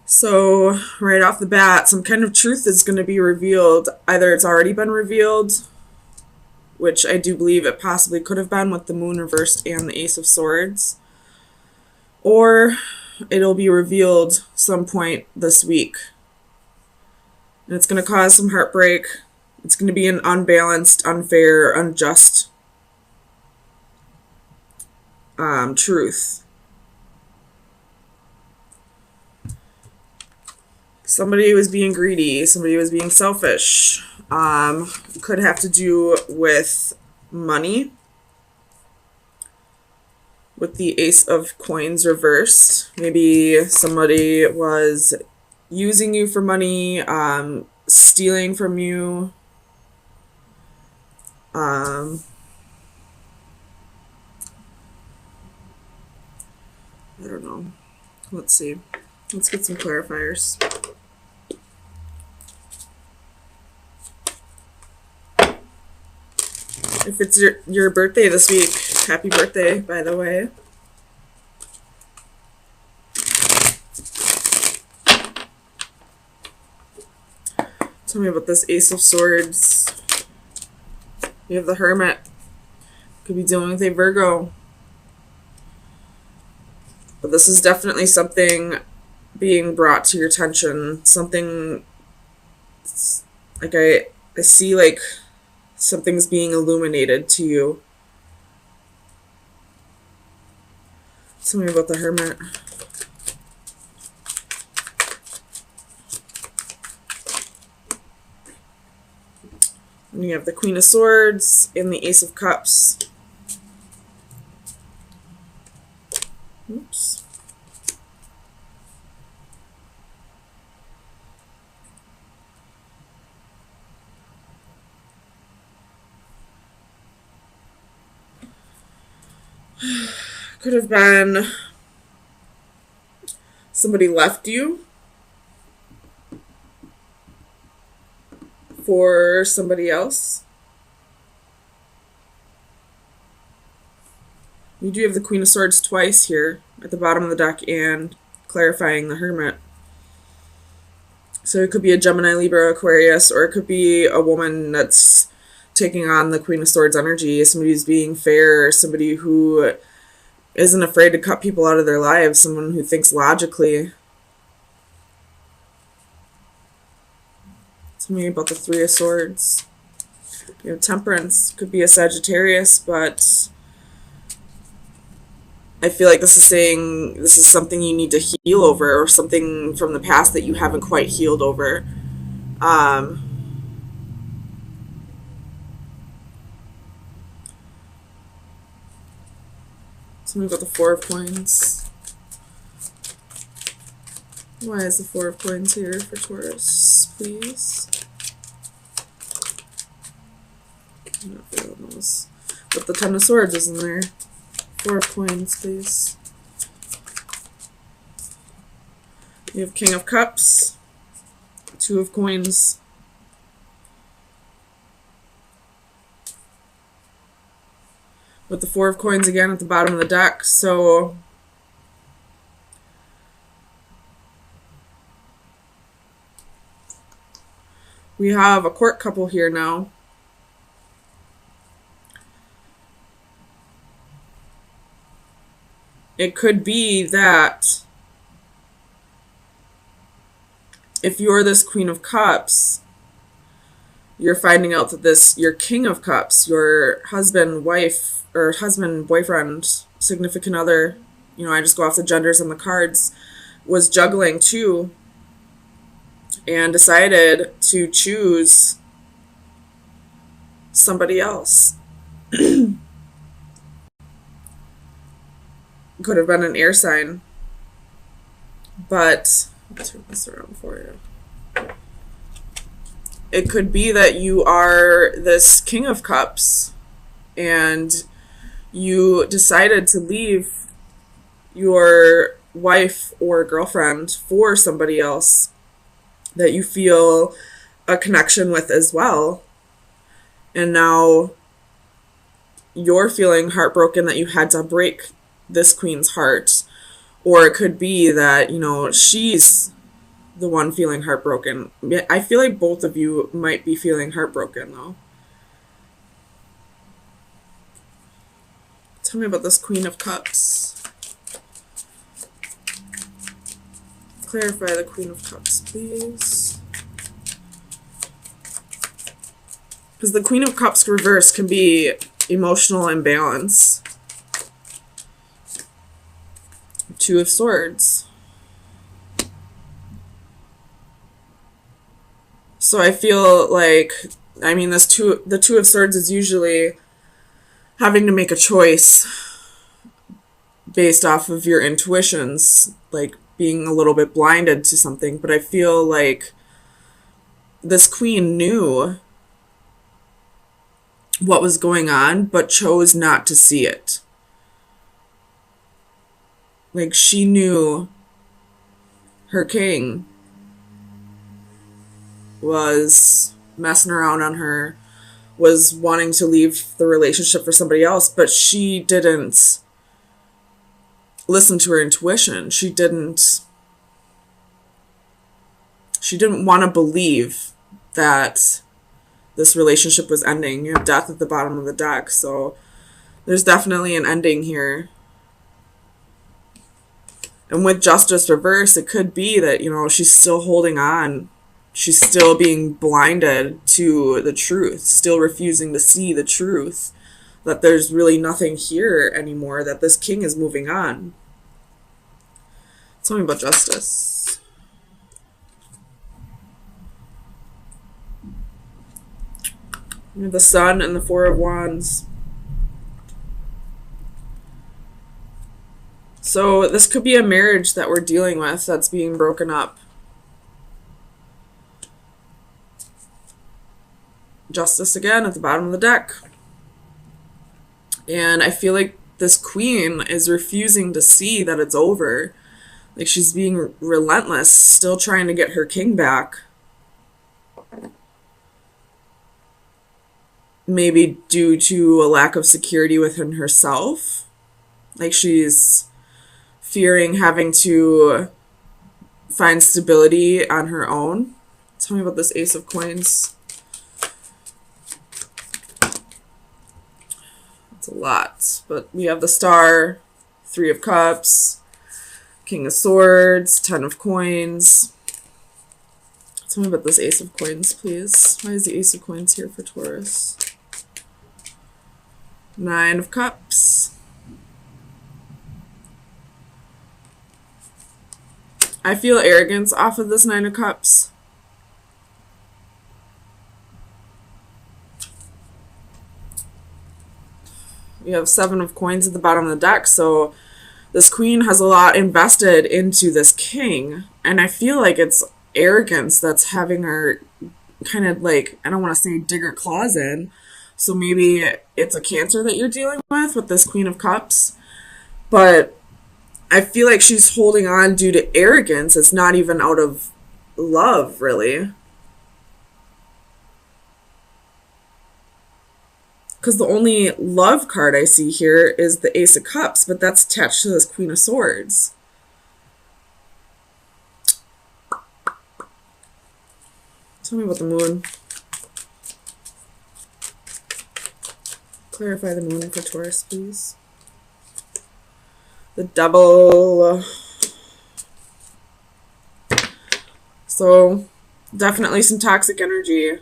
So, right off the bat, some kind of truth is going to be revealed. Either it's already been revealed, which I do believe it possibly could have been with the moon reversed and the Ace of Swords, or it'll be revealed some point this week. And it's going to cause some heartbreak. It's going to be an unbalanced, unfair, unjust truth. Somebody was being greedy. Somebody was being selfish. Could have to do with money. With the Ace of Coins reversed. Maybe somebody was using you for money, stealing from you. I don't know. Let's see. Let's get some clarifiers. If it's your birthday this week, happy birthday, by the way. Tell me about this Ace of Swords. You have the Hermit. Could be dealing with a Virgo. But this is definitely something being brought to your attention. Something, like I see like something's being illuminated to you. Tell me about the Hermit. And you have the Queen of Swords and the Ace of Cups. Oops. Could have been somebody left you for somebody else. You do have the Queen of Swords twice here at the bottom of the deck and clarifying the Hermit. So it could be a Gemini, Libra, Aquarius, or it could be a woman that's taking on the Queen of Swords energy, somebody who's being fair, somebody who isn't afraid to cut people out of their lives, someone who thinks logically. Tell me about the Three of Swords. You have Temperance. Could be a Sagittarius, but I feel like this is saying this is something you need to heal over, or something from the past that you haven't quite healed over. Tell me about the Four of Coins. Why is the Four of Coins here for Taurus, please? I'm not feeling those. But the Ten of Swords isn't there. Four of Coins, please. You have King of Cups, Two of Coins. With the Four of Coins again at the bottom of the deck, so we have a court couple here now. It could be that if you're this Queen of Cups, you're finding out that your King of Cups, your husband, wife, or husband, boyfriend, significant other, I just go off the genders on the cards, was juggling too, and decided to choose somebody else. Could have been an air sign. But, I'll turn this around for you. It could be that you are this King of Cups, and you decided to leave your wife or girlfriend for somebody else that you feel a connection with as well. And now you're feeling heartbroken that you had to break this queen's heart. Or it could be that, she's the one feeling heartbroken. I feel like both of you might be feeling heartbroken, though. Tell me about this Queen of Cups. Clarify the Queen of Cups, please. Because the Queen of Cups reverse can be emotional imbalance. Two of Swords. So I feel like, I mean, the Two of Swords is usually having to make a choice based off of your intuitions, like being a little bit blinded to something. But I feel like this queen knew what was going on, but chose not to see it. Like, she knew her king was messing around on her, was wanting to leave the relationship for somebody else, but she didn't listen to her intuition. She didn't want to believe that this relationship was ending. You have death at the bottom of the deck, so there's definitely an ending here. And with Justice reverse, it could be that, you know, she's still holding on. She's still being blinded to the truth, still refusing to see the truth, that there's really nothing here anymore, that this king is moving on. Tell me about Justice. You have the Sun and the Four of Wands. So this could be a marriage that we're dealing with that's being broken up. Justice again at the bottom of the deck. And I feel like this queen is refusing to see that it's over. Like, she's being relentless, still trying to get her king back. Maybe due to a lack of security within herself. Like, she's fearing having to find stability on her own. Tell me about this Ace of Coins. It's a lot, but we have the Star, Three of Cups, King of Swords, Ten of Coins. Tell me about this Ace of Coins, please. Why is the Ace of Coins here for Taurus? Nine of Cups. I feel arrogance off of this Nine of Cups. We have Seven of Coins at the bottom of the deck, so this queen has a lot invested into this king, and I feel like it's arrogance that's having her kind of, like, I don't want to say dig her claws in, so maybe it's a Cancer that you're dealing with this Queen of Cups, but I feel like she's holding on due to arrogance. It's not even out of love, really. Because the only love card I see here is the Ace of Cups, but that's attached to this Queen of Swords. Tell me about the Moon. Clarify the Moon for Taurus, please. The Devil. So, definitely some toxic energy.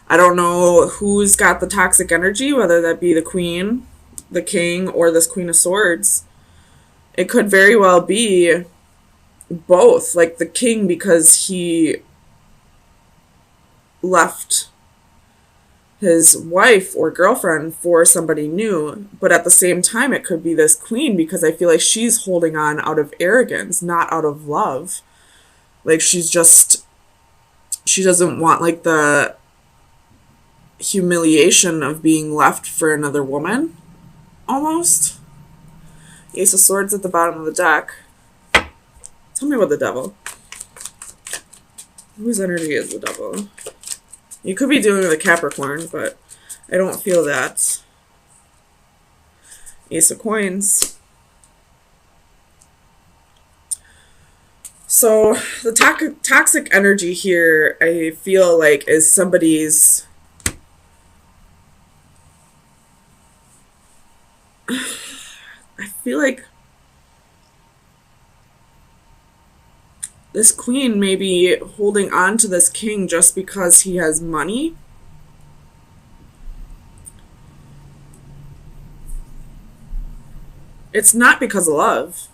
I don't know who's got the toxic energy, whether that be the Queen, the King, or this Queen of Swords. It could very well be both. Like the King, because he left his wife or girlfriend for somebody new, but at the same time it could be this Queen, because I feel like she's holding on out of arrogance, not out of love. Like she doesn't want like the humiliation of being left for another woman, almost. Ace of Swords at the bottom of the deck. Tell me about the Devil. Whose energy is the Devil? You could be dealing with a Capricorn, but I don't feel that. Ace of Coins. So the toxic energy here, I feel like, is somebody's. I feel like this queen may be holding on to this king just because he has money. It's not because of love.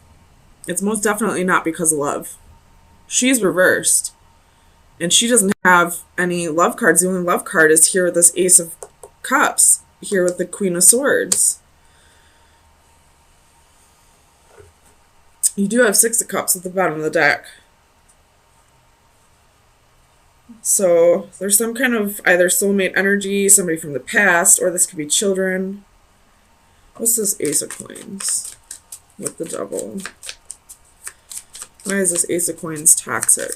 It's most definitely not because of love. She's reversed. And she doesn't have any love cards. The only love card is here with this Ace of Cups. Here with the Queen of Swords. You do have Six of Cups at the bottom of the deck. So there's some kind of either soulmate energy, somebody from the past, or this could be children. What's this Ace of Coins with the Devil? Why is this Ace of Coins toxic?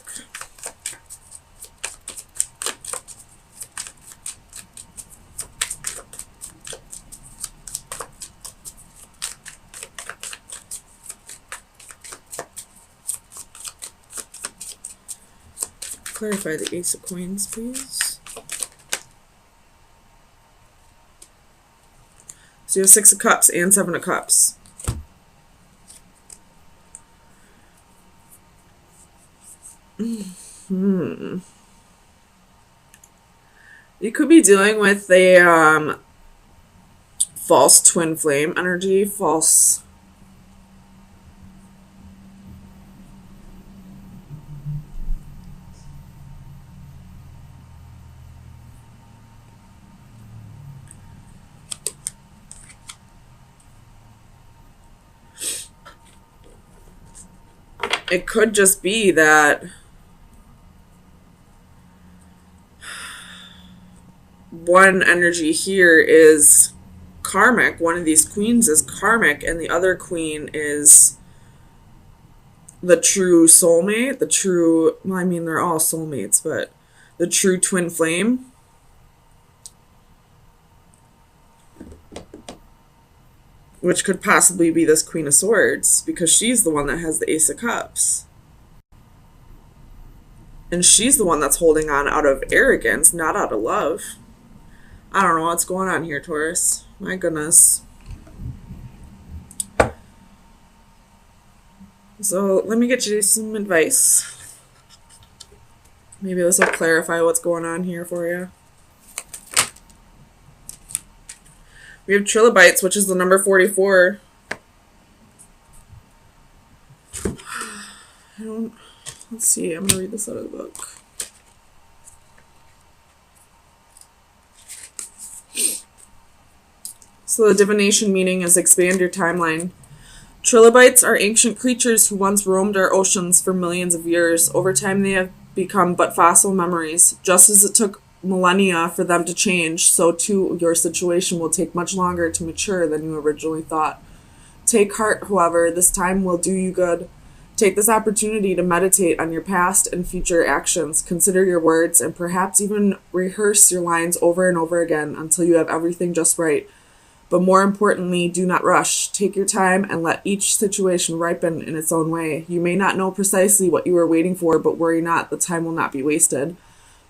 Clarify the Ace of Coins, please. So you have Six of Cups and Seven of Cups. You could be dealing with a false twin flame energy, false. It could just be that one energy here is karmic. One of these queens is karmic, and the other queen is the true soulmate. The true, well, I mean, they're all soulmates, but the true twin flame. Which could possibly be this Queen of Swords, because she's the one that has the Ace of Cups. And she's the one that's holding on out of arrogance, not out of love. I don't know what's going on here, Taurus. My goodness. So let me get you some advice. Maybe this will clarify what's going on here for you. We have trilobites, which is the number 44. Let's see, I'm going to read this out of the book. So the divination meaning is expand your timeline. Trilobites are ancient creatures who once roamed our oceans for millions of years. Over time, they have become but fossil memories. Just as it took millennia for them to change, so too your situation will take much longer to mature than you originally thought. Take heart, however, this time will do you good. Take this opportunity to meditate on your past and future actions. Consider your words and perhaps even rehearse your lines over and over again until you have everything just right. But more importantly, do not rush. Take your time and let each situation ripen in its own way. You may not know precisely what you are waiting for, but worry not, the time will not be wasted.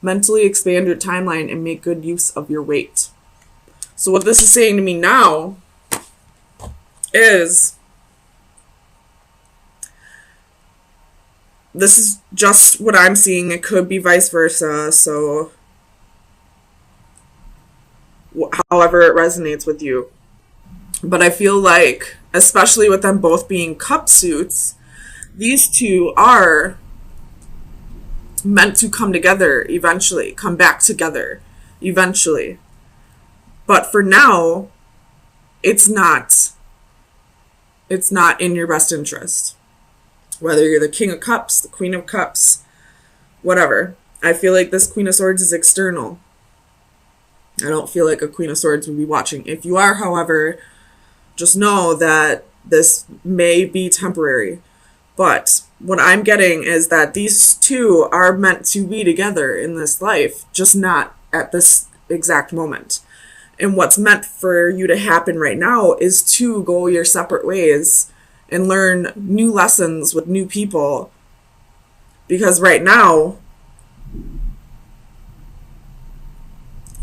Mentally expand your timeline and make good use of your weight. So what this is saying to me now is, this is just what I'm seeing. It could be vice versa. So however it resonates with you. But I feel like, especially with them both being cup suits, these two are meant to come together eventually, come back together eventually. But for now, it's not in your best interest. Whether you're the King of Cups, the Queen of Cups, whatever. I feel like this Queen of Swords is external. I don't feel like a Queen of Swords would be watching. If you are, however, just know that this may be temporary. But what I'm getting is that these two are meant to be together in this life, just not at this exact moment. And what's meant for you to happen right now is to go your separate ways and learn new lessons with new people Because right now,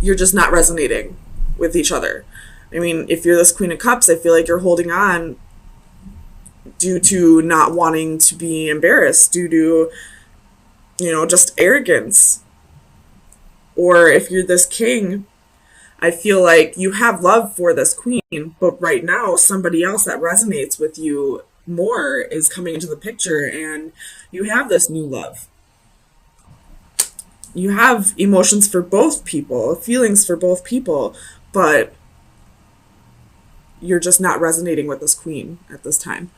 you're just not resonating with each other. I mean, if you're this Queen of Cups, I feel like you're holding on due to not wanting to be embarrassed, due to, just arrogance. Or if you're this king, I feel like you have love for this queen, but right now somebody else that resonates with you more is coming into the picture, and you have this new love. You have emotions for both people, feelings for both people, but you're just not resonating with this queen at this time.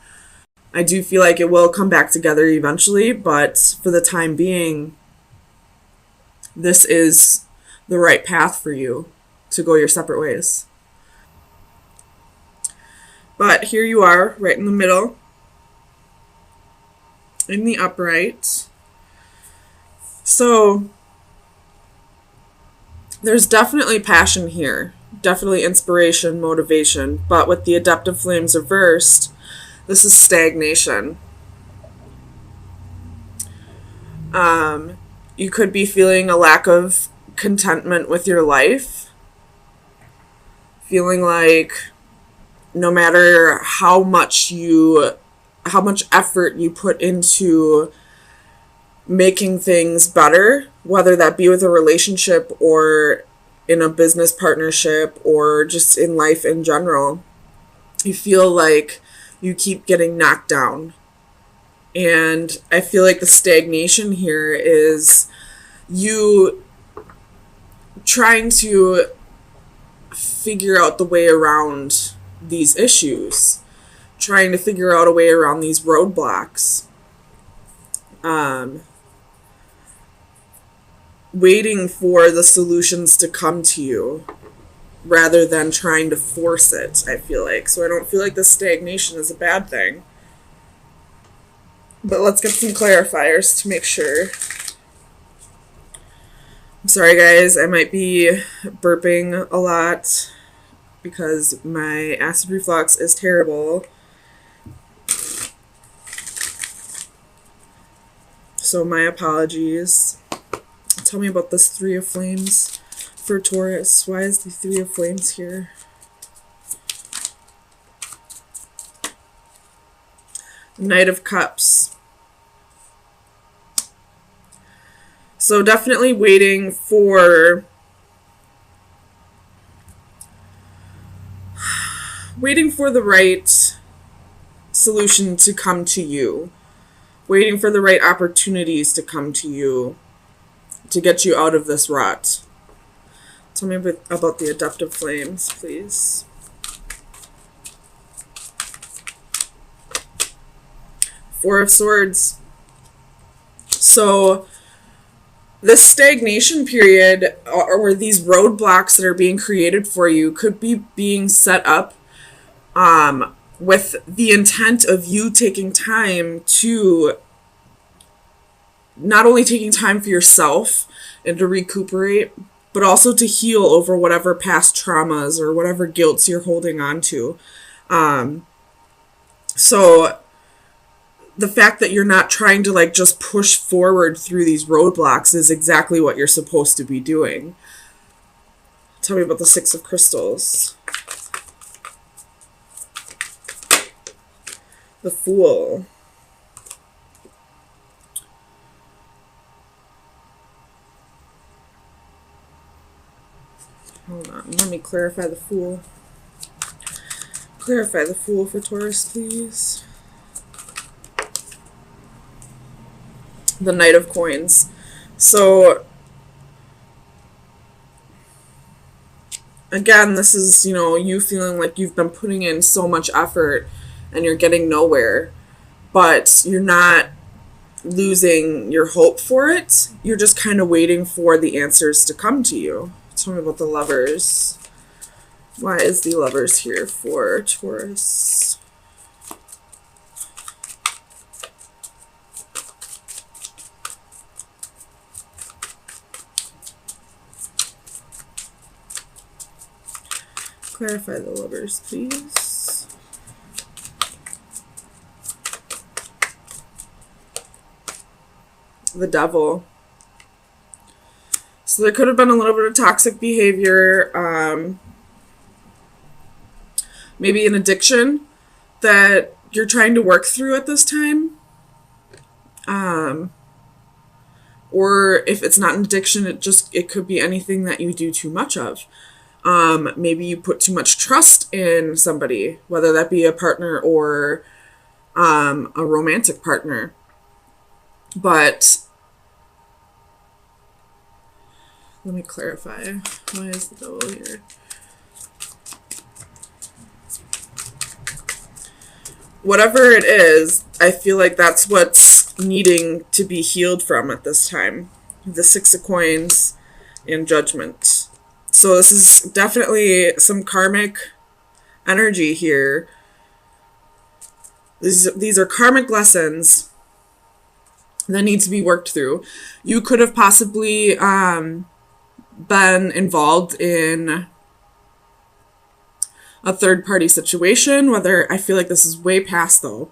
I do feel like it will come back together eventually, but for the time being, this is the right path for you to go your separate ways. But here you are, right in the middle, in the upright. So there's definitely passion here, definitely inspiration, motivation, but with the adaptive flames reversed, this is stagnation. You could be feeling a lack of contentment with your life, feeling like no matter how much effort you put into making things better, whether that be with a relationship or in a business partnership or just in life in general, you feel like you keep getting knocked down. And I feel like the stagnation here is you trying to figure out the way around these issues, trying to figure out a way around these roadblocks, waiting for the solutions to come to you rather than trying to force it, I feel like. So I don't feel like the stagnation is a bad thing. But let's get some clarifiers to make sure. I'm sorry, guys. I might be burping a lot because my acid reflux is terrible. So my apologies. Tell me about this Three of Flames for Taurus. Why is the Three of Flames here? Knight of Cups. So definitely waiting for the right solution to come to you. Waiting for the right opportunities to come to you to get you out of this rut. Tell me about the adaptive flames, please. Four of Swords. So this stagnation period or these roadblocks that are being created for you could be being set up with the intent of you taking time to not only taking time for yourself and to recuperate, but also to heal over whatever past traumas or whatever guilts you're holding on to. So the fact that you're not trying to just push forward through these roadblocks is exactly what you're supposed to be doing. Tell me about the Six of Crystals. The Fool. Hold on, let me clarify the Fool. Clarify the Fool for Taurus, please. The Knight of Coins. So again, this is, you feeling like you've been putting in so much effort and you're getting nowhere, but you're not losing your hope for it. You're just kind of waiting for the answers to come to you. Tell me about the Lovers. Why is the Lovers here for Taurus? Clarify the Lovers, please. the devil. So there could have been a little bit of toxic behavior, maybe an addiction that you're trying to work through at this time. Or if it's not an addiction, it could be anything that you do too much of. Maybe you put too much trust in somebody, whether that be a partner or a romantic partner. But let me clarify. Why is the devil here? Whatever it is, I feel like that's what's needing to be healed from at this time. The Six of Coins and Judgment. So this is definitely some karmic energy here. These are karmic lessons that need to be worked through. You could have possibly been involved in a third-party situation, whether I feel like this is way past, though.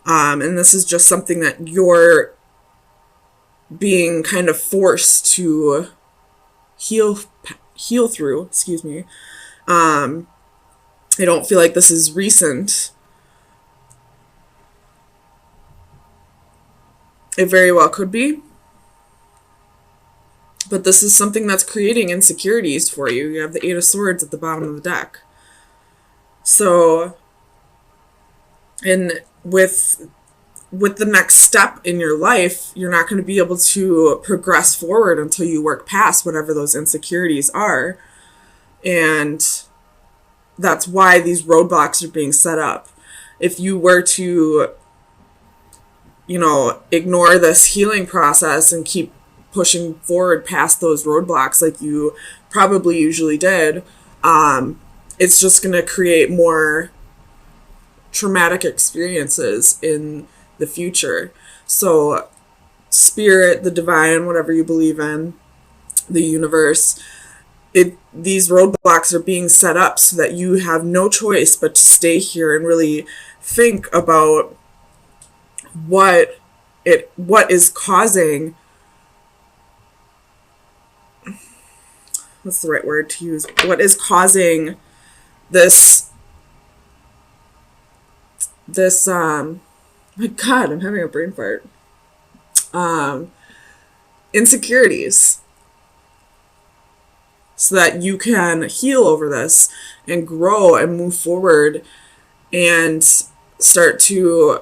And this is just something that you're being kind of forced to heal through, excuse me. I don't feel like this is recent. It very well could be. But this is something that's creating insecurities for you. You have the Eight of Swords at the bottom of the deck. So, and with the next step in your life, you're not going to be able to progress forward until you work past whatever those insecurities are. And that's why these roadblocks are being set up. If you were to, ignore this healing process and keep pushing forward past those roadblocks like you probably usually did, it's just going to create more traumatic experiences in the future. So spirit, the divine, whatever you believe in, the universe, these roadblocks are being set up so that you have no choice but to stay here and really think about what is causing, what's the right word to use? What is causing this my God, I'm having a brain fart. Insecurities. So that you can heal over this and grow and move forward and start to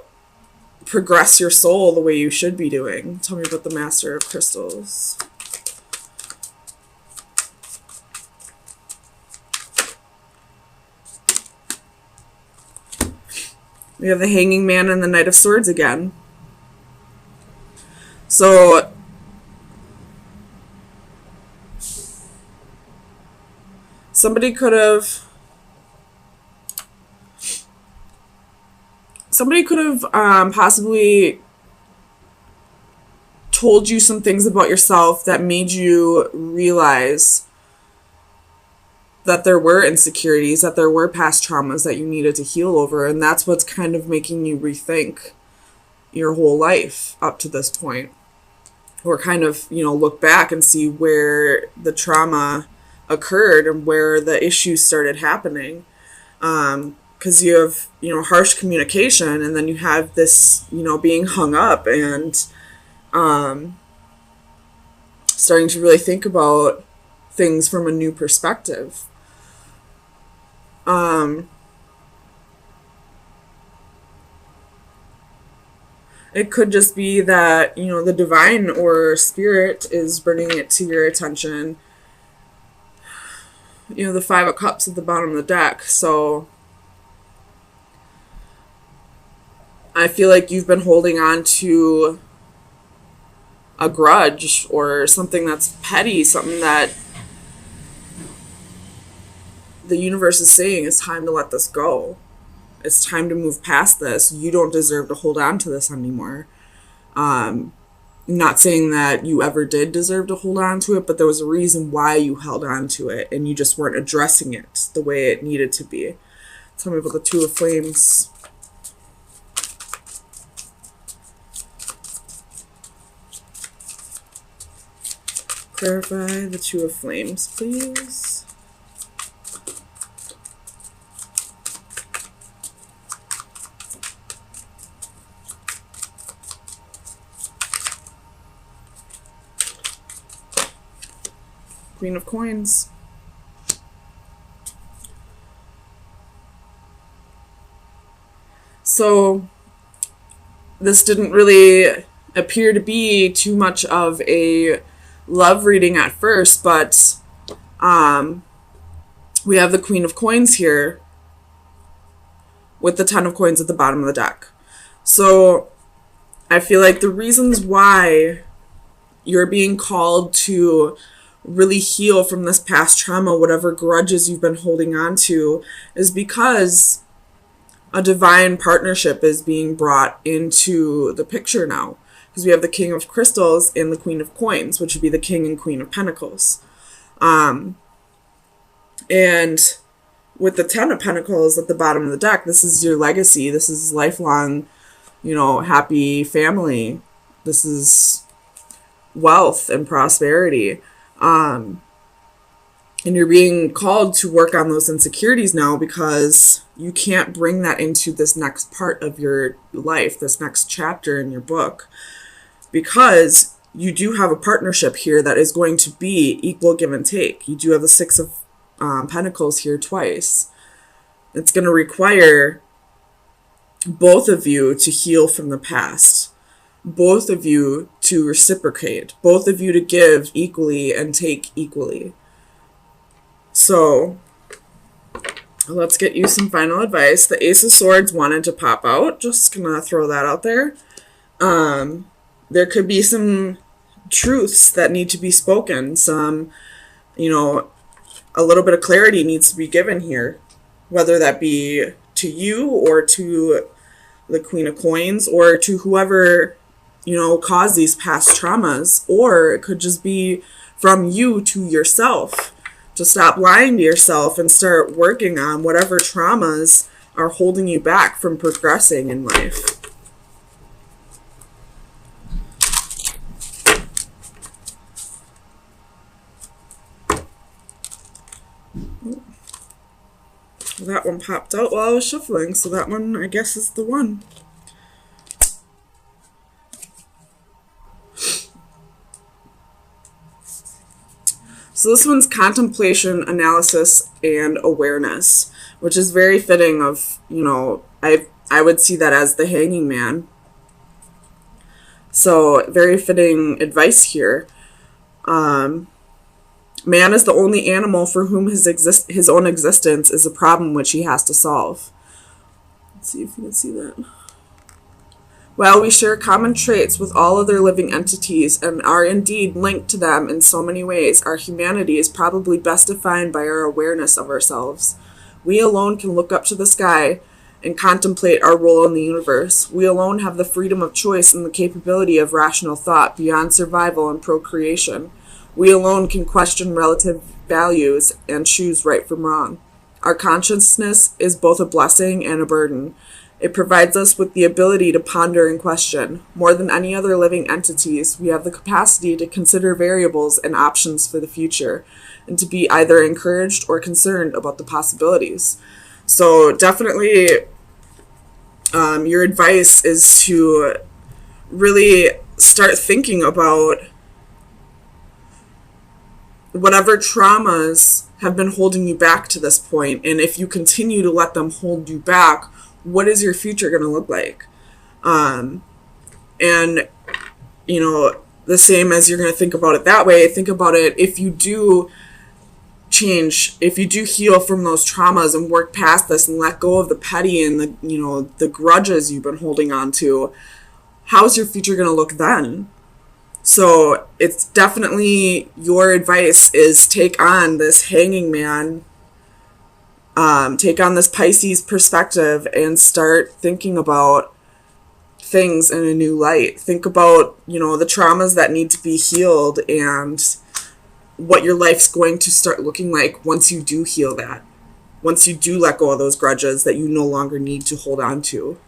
progress your soul the way you should be doing. Tell me about the Master of Crystals. We have the Hanging Man and the Knight of Swords again. So somebody could have possibly told you some things about yourself that made you realize that there were insecurities, that there were past traumas that you needed to heal over, and that's what's kind of making you rethink your whole life up to this point. Or kind of, look back and see where the trauma occurred and where the issues started happening. Because you have, harsh communication, and then you have this, being hung up and starting to really think about things from a new perspective. It could just be that, the divine or spirit is bringing it to your attention. The Five of Cups at the bottom of the deck. So I feel like you've been holding on to a grudge or something that's petty, something that the universe is saying it's time to let this go. It's time to move past this. You don't deserve to hold on to this anymore. Not saying that you ever did deserve to hold on to it, but there was a reason why you held on to it, and you just weren't addressing it the way it needed to be. Tell me about the Two of Flames. Clarify the Two of Flames, please. Queen of Coins. So this didn't really appear to be too much of a love reading at first, but we have the Queen of Coins here with the Ten of Coins at the bottom of the deck. So I feel like the reasons why you're being called to really heal from this past trauma, whatever grudges you've been holding on to, is because a divine partnership is being brought into the picture now. Because we have the King of Crystals and the Queen of Coins, which would be the King and Queen of Pentacles. And with the Ten of Pentacles at the bottom of the deck, this is your legacy. This is lifelong, happy family. This is wealth and prosperity. And you're being called to work on those insecurities now because you can't bring that into this next part of your life, this next chapter in your book, because you do have a partnership here that is going to be equal give and take. You do have the Six of Pentacles here twice. It's going to require both of you to heal from the past, both of you to reciprocate, both of you to give equally and take equally. So let's get you some final advice. The Ace of Swords wanted to pop out. Just gonna throw that out there. There could be some truths that need to be spoken. Some, a little bit of clarity needs to be given here, whether that be to you or to the Queen of Coins or to whoever, caused these past traumas, or it could just be from you to yourself. To stop lying to yourself and start working on whatever traumas are holding you back from progressing in life. That one popped out while I was shuffling, so that one, I guess, is the one. So this one's contemplation, analysis, and awareness, which is very fitting of, I would see that as the Hanging Man. So very fitting advice here. Man is the only animal for whom his own existence is a problem which he has to solve. Let's see if you can see that. While we share common traits with all other living entities and are indeed linked to them in so many ways, our humanity is probably best defined by our awareness of ourselves. We alone can look up to the sky and contemplate our role in the universe. We alone have the freedom of choice and the capability of rational thought beyond survival and procreation. We alone can question relative values and choose right from wrong. Our consciousness is both a blessing and a burden. It provides us with the ability to ponder and question. More than any other living entities, we have the capacity to consider variables and options for the future, and to be either encouraged or concerned about the possibilities. So definitely, your advice is to really start thinking about whatever traumas have been holding you back to this point, and if you continue to let them hold you back, what is your future going to look like? And, the same as you're going to think about it that way, think about it if you do change, if you do heal from those traumas and work past this and let go of the petty and the grudges you've been holding on to, how's your future going to look then? So it's definitely your advice is take on this Hanging Man, take on this Pisces perspective and start thinking about things in a new light. Think about, the traumas that need to be healed and what your life's going to start looking like once you do heal that. Once you do let go of those grudges that you no longer need to hold on to.